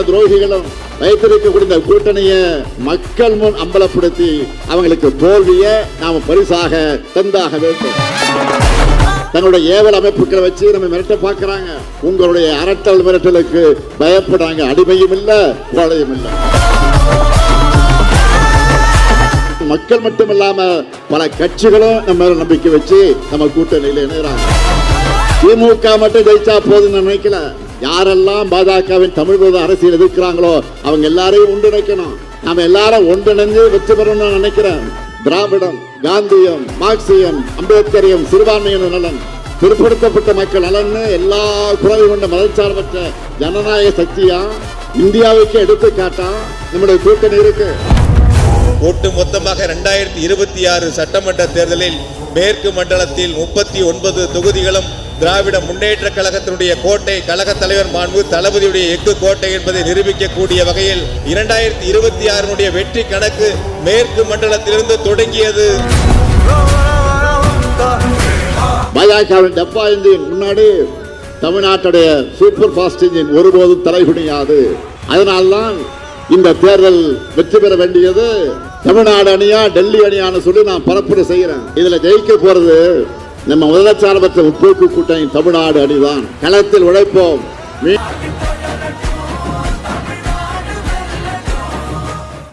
துரோகிகளும் வைத்திருக்கக்கூடிய கூட்டணியை மக்கள் முன் அம்பலப்படுத்தி அவங்களுக்கு தோல்வியை நாம பரிசாக தந்தாக வேண்டும். தன்னுடைய ஏவல் அமைப்புகளை வச்சு நம்ம மிரட்ட பார்க்கிறாங்க. உங்களுடைய அரட்டல் மிரட்டலுக்கு பயப்படுறாங்க. அடிமையும் இல்ல, கோழையும் இல்ல. மக்கள் மட்டுமில்லாம பல கட்சிகளும் நம்ம நம்பிக்கை வச்சு நம்ம கூட்டணியில் இணைகிறாங்க. திமுக மட்டும் ஜெயிச்சா போதுன்னு நினைக்கல. யாரெல்லாம் பாஜகவின் தமிழ் விரோத அரசியல் எதிர்க்கிறாங்களோ அவங்க எல்லாரையும் ஒன்றிணைக்கணும். நாம எல்லாரும் ஒன்றிணைந்து வெற்றி பெறணும்னு நினைக்கிறேன். திராவிடம், காந்தியம், மார்க்சியம், அம்பேத்கரியம், சிறுபான்மையினர் நலன், பிற்படுத்தப்பட்ட மக்கள் நலன், எல்லா குறைவு கொண்ட மதச்சார்பற்ற ஜனநாயக சக்தியா இந்தியாவுக்கு எடுத்துக்காட்டா நம்முடைய கூட்டணி இருக்கு. ஒட்டு மொத்தமாக 2026 சட்டமன்ற தேர்தலில் மேற்கு மண்டலத்தில் 39 தொகுதிகளும் திராவிட முன்னேற்ற கழகத்தினுடைய கோட்டை, கழக தலைவர் மாண்பு தளபதியுடைய எஃகு கோட்டை என்பதை நிரூபிக்கக்கூடிய வகையில் 2026 வெற்றி கணக்கு மேற்கு மண்டலத்திலிருந்து தொடங்கியது. பாஜகவின் டப்பா இன்ஜின் முன்னாடி தமிழ்நாட்டுடைய சூப்பர் ஃபாஸ்ட் இன்ஜின் ஒருபோதும் தலைகுனியாது. அதனால்தான் இந்த தேர்தல் வெற்றி பெற வேண்டியது தமிழ்நாடு அணியா டெல்லி அணியான்னு சொல்லி நான் பரப்புரை செய்கிறேன். இதுல ஜெயிக்க போறது நம்ம முதலச்சார்பற்ற முற்போக்கு கூட்டணி தமிழ்நாடு அணிதான். களத்தில் உழைப்போம்.